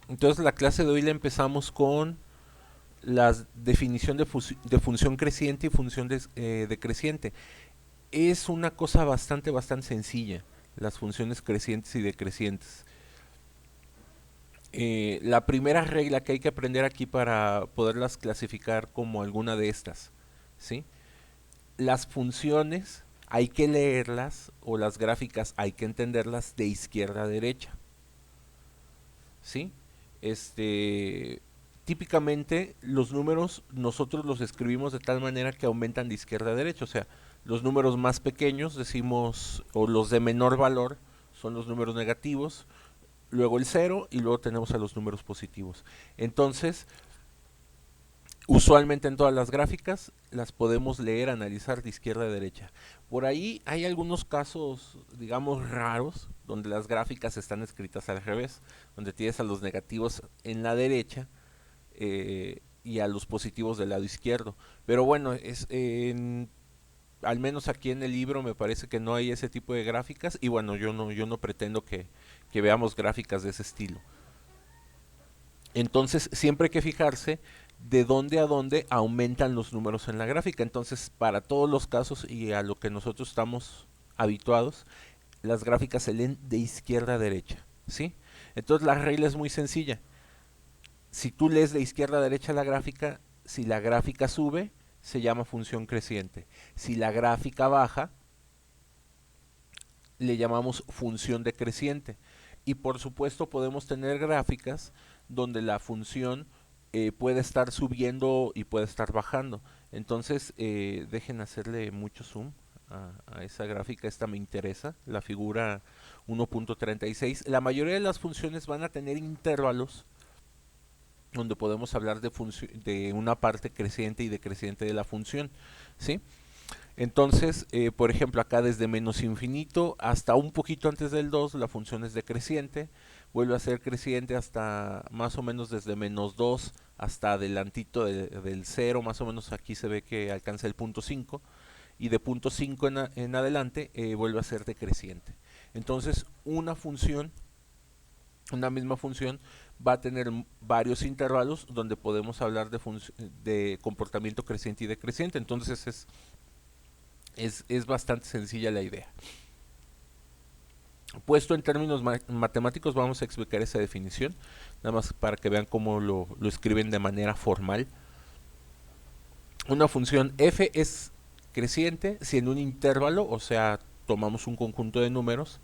Entonces la clase de hoy la empezamos con la definición de función creciente y función decreciente. Es una cosa bastante sencilla, las funciones crecientes y decrecientes. La primera regla que hay que aprender aquí para poderlas clasificar como alguna de estas, ¿sí? Las funciones hay que leerlas o las gráficas hay que entenderlas de izquierda a derecha, ¿sí? Este, típicamente los números nosotros los escribimos de tal manera que aumentan de izquierda a derecha, o sea, los números más pequeños decimos, o los de menor valor son los números negativos, luego el cero y luego tenemos a los números positivos. Entonces, usualmente en todas las gráficas las podemos leer, analizar de izquierda a derecha. Por ahí hay algunos casos, digamos, raros, donde las gráficas están escritas al revés, donde tienes a los negativos en la derecha y a los positivos del lado izquierdo. Pero bueno, al menos aquí en el libro me parece que no hay ese tipo de gráficas y bueno, yo no pretendo que veamos gráficas de ese estilo. Entonces, siempre hay que fijarse de dónde a dónde aumentan los números en la gráfica. Entonces, para todos los casos y a lo que nosotros estamos habituados, las gráficas se leen de izquierda a derecha, ¿sí? Entonces, la regla es muy sencilla. Si tú lees de izquierda a derecha la gráfica, si la gráfica sube, se llama función creciente. Si la gráfica baja, le llamamos función decreciente. Y por supuesto podemos tener gráficas donde la función puede estar subiendo y puede estar bajando. Entonces, dejen hacerle mucho zoom a esa gráfica, esta me interesa, la figura 1.36. La mayoría de las funciones van a tener intervalos donde podemos hablar de una parte creciente y decreciente de la función, ¿sí? Entonces, por ejemplo, acá desde menos infinito hasta un poquito antes del 2 la función es decreciente, vuelve a ser creciente hasta más o menos desde menos 2 hasta adelantito del cero, más o menos aquí se ve que alcanza el punto 5 y de punto 5 en adelante vuelve a ser decreciente. Entonces, una misma función va a tener varios intervalos donde podemos hablar de comportamiento creciente y decreciente. Entonces, es bastante sencilla la idea. Puesto en términos matemáticos, vamos a explicar esa definición, nada más para que vean cómo lo escriben de manera formal. Una función f es creciente si en un intervalo, o sea, tomamos un conjunto de números,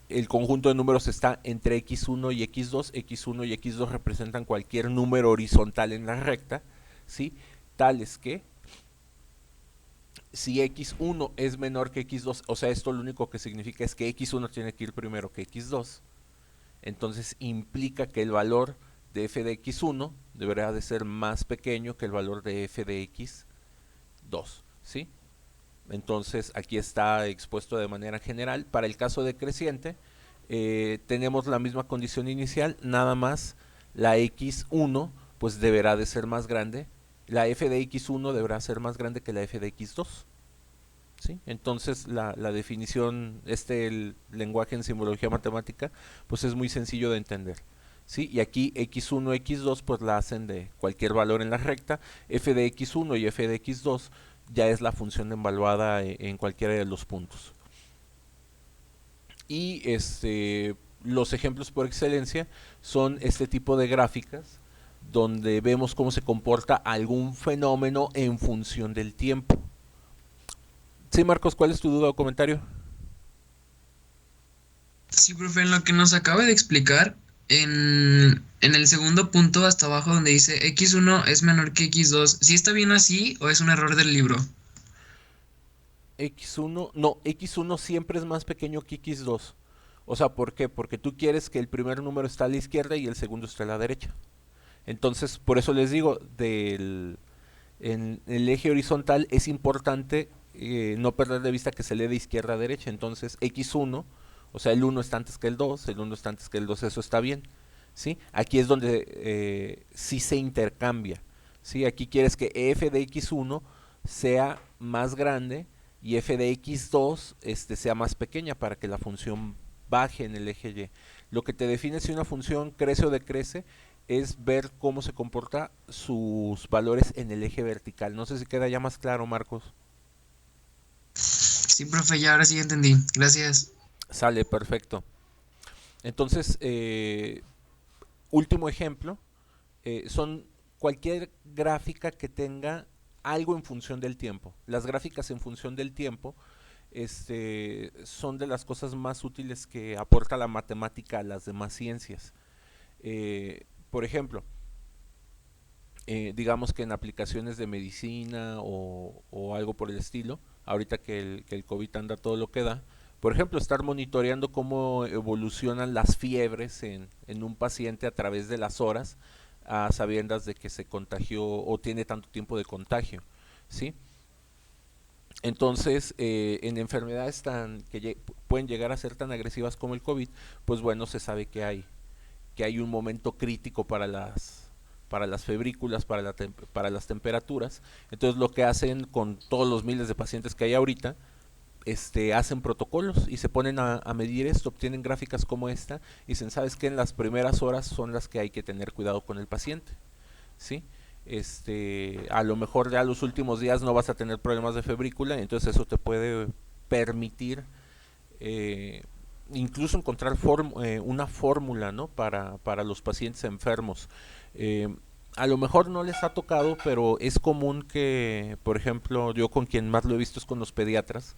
el conjunto de números está entre x1 y x2, x1 y x2 representan cualquier número horizontal en la recta, ¿sí? Tales que si x1 es menor que x2, o sea, esto lo único que significa es que x1 tiene que ir primero que x2, entonces implica que el valor de f de x1 deberá de ser más pequeño que el valor de f de x2, ¿sí? Entonces aquí está expuesto de manera general. Para el caso decreciente, tenemos la misma condición inicial, nada más la x1 pues deberá de ser más grande, la f de x1 deberá ser más grande que la f de x2. ¿Sí? Entonces la definición, el lenguaje en simbología matemática, pues es muy sencillo de entender. ¿Sí? Y aquí x1, x2 pues la hacen de cualquier valor en la recta, f de x1 y f de x2 ya es la función evaluada en cualquiera de los puntos. Y los ejemplos por excelencia son este tipo de gráficas donde vemos cómo se comporta algún fenómeno en función del tiempo. Sí, Marcos, ¿cuál es tu duda o comentario? Sí, profe, en lo que nos acaba de explicar, en el segundo punto hasta abajo donde dice x1 es menor que x2, ¿sí está bien así o es un error del libro? X1, no, X1 siempre es más pequeño que X2. O sea, ¿por qué? Porque tú quieres que el primer número esté a la izquierda y el segundo esté a la derecha. Entonces, por eso les digo, en el eje horizontal es importante no perder de vista que se lee de izquierda a derecha. Entonces, X1, o sea, el 1 está antes que el 2, el 1 está antes que el 2, eso está bien. ¿Sí? Aquí es donde sí se intercambia. ¿Sí? Aquí quieres que f de x1 sea más grande y f de x2 sea más pequeña para que la función baje en el eje y. Lo que te define si una función crece o decrece es ver cómo se comporta sus valores en el eje vertical. No sé si queda ya más claro, Marcos. Sí, profe, ya ahora sí entendí. Gracias. Sale, perfecto. Entonces, último ejemplo, son cualquier gráfica que tenga algo en función del tiempo. Las gráficas en función del tiempo son de las cosas más útiles que aporta la matemática a las demás ciencias. Por ejemplo, digamos que en aplicaciones de medicina o algo por el estilo, ahorita que el COVID anda todo lo que da, por ejemplo, estar monitoreando cómo evolucionan las fiebres en un paciente a través de las horas, a sabiendas de que se contagió o tiene tanto tiempo de contagio, ¿sí? Entonces, en enfermedades pueden llegar a ser tan agresivas como el COVID, pues bueno, se sabe que hay un momento crítico para las febrículas, para las temperaturas. Entonces lo que hacen con todos los miles de pacientes que hay ahorita, hacen protocolos y se ponen a medir esto, obtienen gráficas como esta y dicen, ¿sabes qué? En las primeras horas son las que hay que tener cuidado con el paciente, ¿sí? A lo mejor ya los últimos días no vas a tener problemas de febrícula, entonces eso te puede permitir eh, incluso encontrar una fórmula, ¿no? Para los pacientes enfermos. Eh, a lo mejor no les ha tocado, pero es común que, por ejemplo, yo con quien más lo he visto es con los pediatras,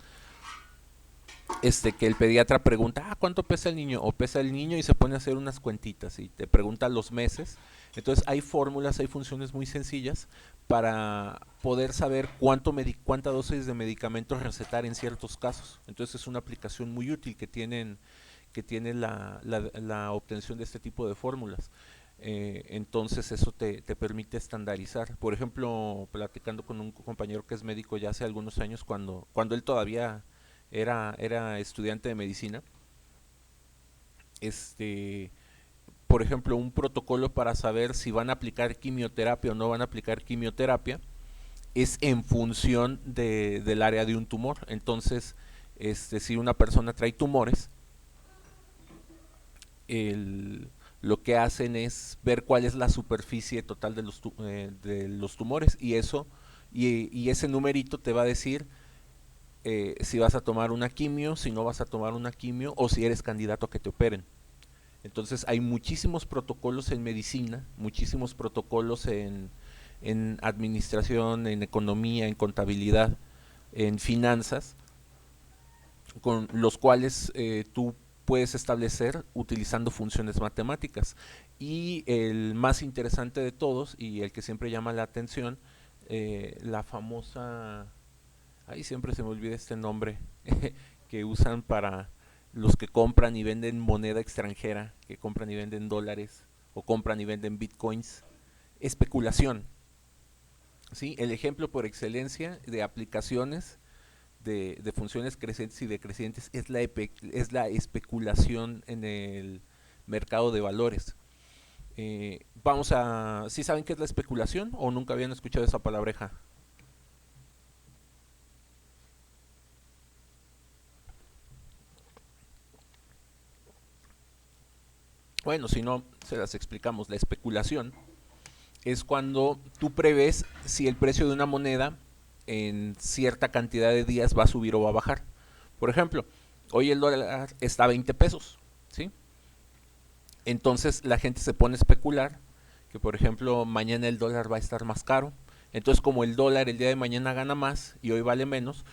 que el pediatra pregunta, ¿cuánto pesa el niño? O pesa el niño y se pone a hacer unas cuentitas y te pregunta los meses. Entonces hay fórmulas, hay funciones muy sencillas para poder saber cuánta dosis de medicamentos recetar en ciertos casos. Entonces es una aplicación muy útil que tiene la obtención de este tipo de fórmulas. Entonces eso te permite estandarizar. Por ejemplo, platicando con un compañero que es médico ya hace algunos años, cuando él todavía era estudiante de medicina, este, por ejemplo, un protocolo para saber si van a aplicar quimioterapia o no van a aplicar quimioterapia es en función del área de un tumor. Entonces, si una persona trae tumores, el, lo que hacen es ver cuál es la superficie total de los tumores y y ese numerito te va a decir si vas a tomar una quimio, si no vas a tomar una quimio o si eres candidato a que te operen. Entonces hay muchísimos protocolos en medicina, muchísimos protocolos en administración, en economía, en contabilidad, en finanzas, con los cuales tú puedes establecer utilizando funciones matemáticas. Y el más interesante de todos y el que siempre llama la atención, la famosa, ahí siempre se me olvida este nombre, que usan para los que compran y venden moneda extranjera, que compran y venden dólares o compran y venden bitcoins, especulación. ¿Sí? El ejemplo por excelencia de aplicaciones de funciones crecientes y decrecientes es la especulación en el mercado de valores. ¿Sí saben qué es la especulación o nunca habían escuchado esa palabreja? Bueno, si no, se las explicamos. La especulación es cuando tú prevés si el precio de una moneda en cierta cantidad de días va a subir o va a bajar. Por ejemplo, hoy el dólar está a 20 pesos, ¿sí? Entonces la gente se pone a especular que, por ejemplo, mañana el dólar va a estar más caro. Entonces, como el dólar el día de mañana gana más y hoy vale menos,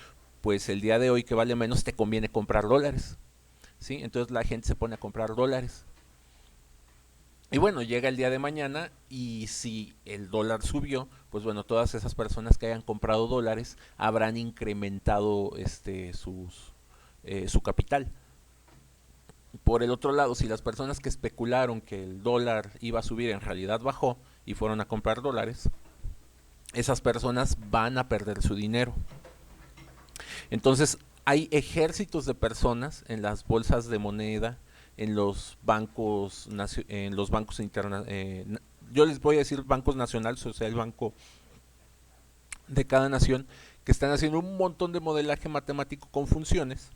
pues el día de hoy que vale menos te conviene comprar dólares, ¿sí? Entonces la gente se pone a comprar dólares. Y bueno, llega el día de mañana y si el dólar subió, pues bueno, todas esas personas que hayan comprado dólares habrán incrementado su capital. Por el otro lado, si las personas que especularon que el dólar iba a subir en realidad bajó y fueron a comprar dólares, esas personas van a perder su dinero. Entonces, hay ejércitos de personas en las bolsas de moneda, en los bancos internacionales. Yo les voy a decir bancos nacionales, o sea, el banco de cada nación, que están haciendo un montón de modelaje matemático con funciones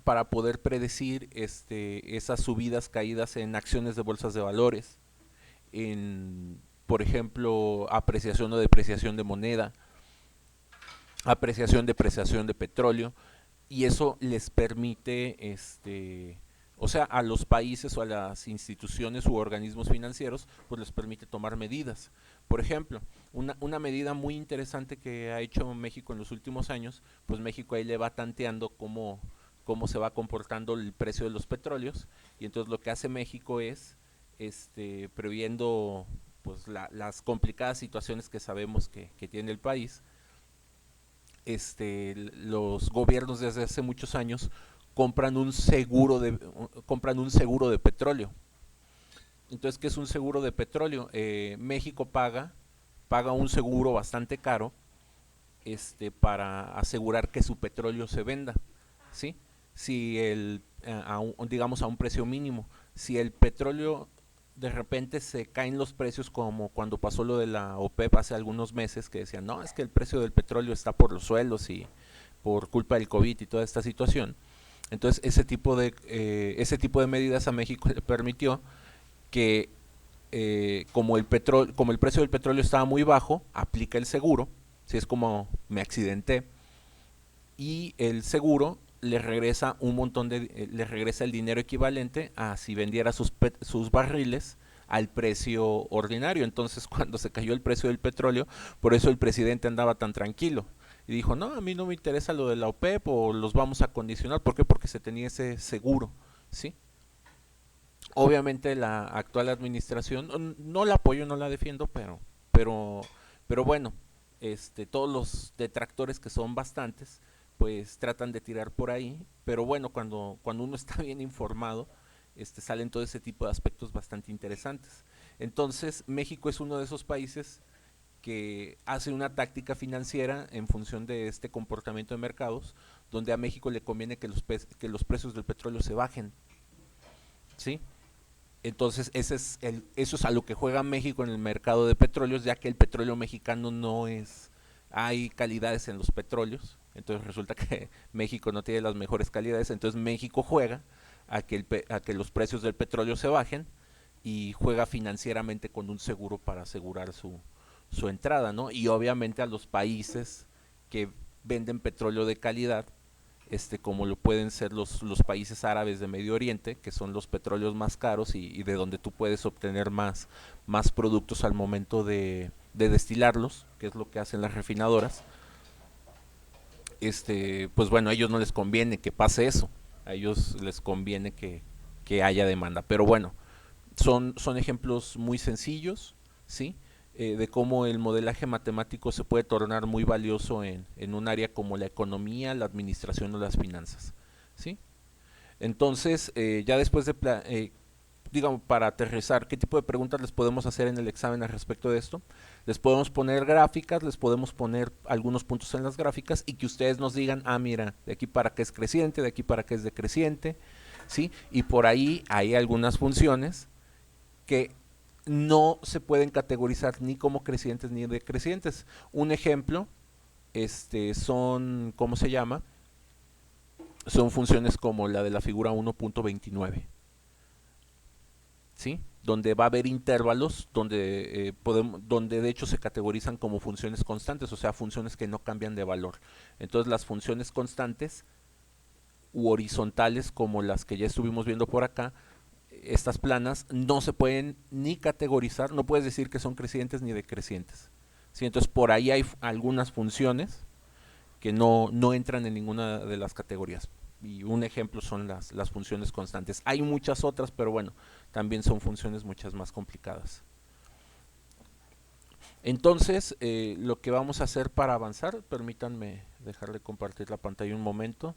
para poder predecir esas subidas, caídas en acciones de bolsas de valores, en, por ejemplo, apreciación o depreciación de moneda, apreciación, depreciación de petróleo, y eso les permite, o sea, a los países o a las instituciones u organismos financieros, pues les permite tomar medidas. Por ejemplo, una medida muy interesante que ha hecho México en los últimos años, pues México ahí le va tanteando cómo se va comportando el precio de los petróleos, y entonces lo que hace México es, previendo pues las complicadas situaciones que sabemos que tiene el país, los gobiernos desde hace muchos años compran un seguro de petróleo. Entonces, ¿qué es un seguro de petróleo? México paga un seguro bastante caro, para asegurar que su petróleo se venda, ¿sí? Si digamos a un precio mínimo, si el petróleo de repente se caen los precios, como cuando pasó lo de la OPEP hace algunos meses, que decían, no, es que el precio del petróleo está por los suelos y por culpa del COVID y toda esta situación. Entonces ese tipo de medidas a México le permitió que, como el precio del petróleo estaba muy bajo, aplica el seguro, si es como me accidenté, y el seguro le regresa el dinero equivalente a si vendiera sus barriles al precio ordinario. Entonces, cuando se cayó el precio del petróleo, por eso el presidente andaba tan tranquilo y dijo, no, a mí no me interesa lo de la OPEP o los vamos a condicionar. ¿Por qué? Porque se tenía ese seguro, ¿sí? Obviamente la actual administración, no la apoyo, no la defiendo, pero, pero bueno, todos los detractores, que son bastantes, pues tratan de tirar por ahí, pero bueno, cuando uno está bien informado, salen todo ese tipo de aspectos bastante interesantes. Entonces, México es uno de esos países que hace una táctica financiera en función de este comportamiento de mercados, donde a México le conviene que los precios del petróleo se bajen, ¿sí? Entonces, eso es a lo que juega México en el mercado de petróleos, ya que el petróleo mexicano no es, hay calidades en los petróleos, entonces resulta que México no tiene las mejores calidades, entonces México juega a que los precios del petróleo se bajen, y juega financieramente con un seguro para asegurar su entrada, ¿no? Y obviamente a los países que venden petróleo de calidad, como lo pueden ser los países árabes de Medio Oriente, que son los petróleos más caros y de donde tú puedes obtener más productos al momento de destilarlos, que es lo que hacen las refinadoras. Pues bueno, a ellos no les conviene que pase eso, a ellos les conviene que haya demanda. Pero bueno, son ejemplos muy sencillos, ¿sí? De cómo el modelaje matemático se puede tornar muy valioso en un área como la economía, la administración o las finanzas, ¿sí? Entonces, ya después digamos, para aterrizar, ¿qué tipo de preguntas les podemos hacer en el examen al respecto de esto? Les podemos poner gráficas, les podemos poner algunos puntos en las gráficas y que ustedes nos digan, ah, mira, de aquí para qué es creciente, de aquí para qué es decreciente, ¿sí? Y por ahí hay algunas funciones que no se pueden categorizar ni como crecientes ni decrecientes. Un ejemplo, ¿cómo se llama? Son funciones como la de la figura 1.29, ¿sí? Donde va a haber intervalos donde de hecho se categorizan como funciones constantes, o sea, funciones que no cambian de valor. Entonces, las funciones constantes u horizontales, como las que ya estuvimos viendo por acá, estas planas, no se pueden ni categorizar, no puedes decir que son crecientes ni decrecientes, ¿sí? Entonces, por ahí hay algunas funciones que no entran en ninguna de las categorías. Y un ejemplo son las funciones constantes. Hay muchas otras, pero bueno, también son funciones muchas más complicadas. Entonces, lo que vamos a hacer para avanzar, permítanme dejar de compartir la pantalla un momento.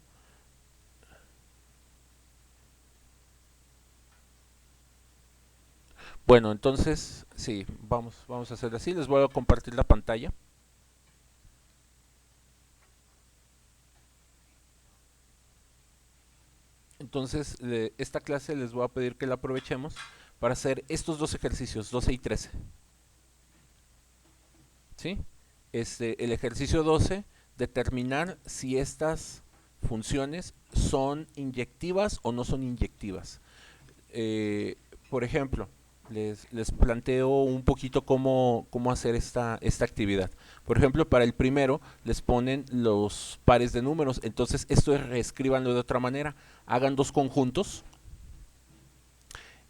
Bueno, entonces, sí, vamos a hacer así. Les voy a compartir la pantalla. Entonces, esta clase les voy a pedir que la aprovechemos para hacer estos dos ejercicios, 12 y 13. ¿Sí? El ejercicio 12, determinar si estas funciones son inyectivas o no son inyectivas. Por ejemplo, les planteo un poquito cómo hacer esta actividad. Por ejemplo, para el primero les ponen los pares de números, entonces esto es reescríbanlo de otra manera. Hagan dos conjuntos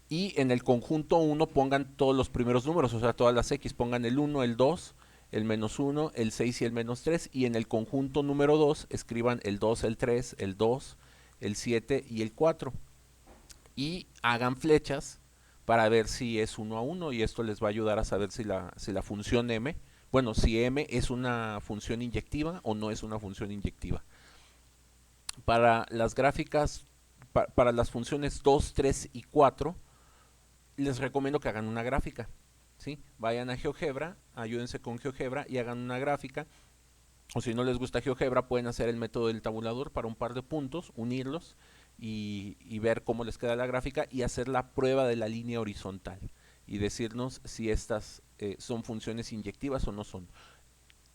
y en el conjunto 1 pongan todos los primeros números, o sea, todas las X, pongan el 1, el 2, el menos 1, el 6 y el menos 3, y en el conjunto número 2 escriban el 2, el 3, el 2, el 7 y el 4. Y hagan flechas para ver si es 1 a 1 y esto les va a ayudar a saber si la función m, bueno, si m es una función inyectiva o no es una función inyectiva. Para las gráficas, para las funciones 2, 3 y 4, les recomiendo que hagan una gráfica. ¿Sí? Vayan a GeoGebra, ayúdense con GeoGebra y hagan una gráfica. O si no les gusta GeoGebra, pueden hacer el método del tabulador para un par de puntos, unirlos y ver cómo les queda la gráfica y hacer la prueba de la línea horizontal y decirnos si estas son funciones inyectivas o no son.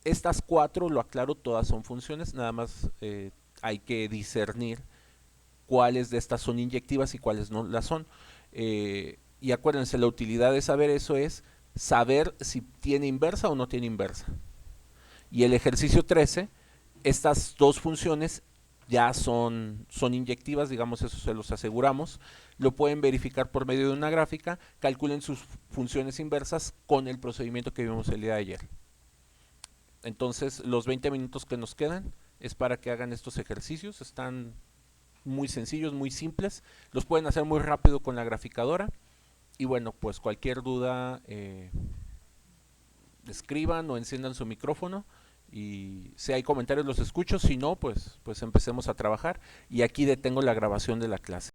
Estas cuatro, lo aclaro, todas son funciones, nada más hay que discernir cuáles de estas son inyectivas y cuáles no las son. Y acuérdense, la utilidad de saber eso es saber si tiene inversa o no tiene inversa. Y el ejercicio 13, estas dos funciones ya son inyectivas, digamos, eso se los aseguramos. Lo pueden verificar por medio de una gráfica, calculen sus funciones inversas con el procedimiento que vimos el día de ayer. Entonces, los 20 minutos que nos quedan es para que hagan estos ejercicios, están muy sencillos, muy simples, los pueden hacer muy rápido con la graficadora. Y bueno, pues cualquier duda, escriban o enciendan su micrófono y si hay comentarios los escucho, si no, pues empecemos a trabajar y aquí detengo la grabación de la clase.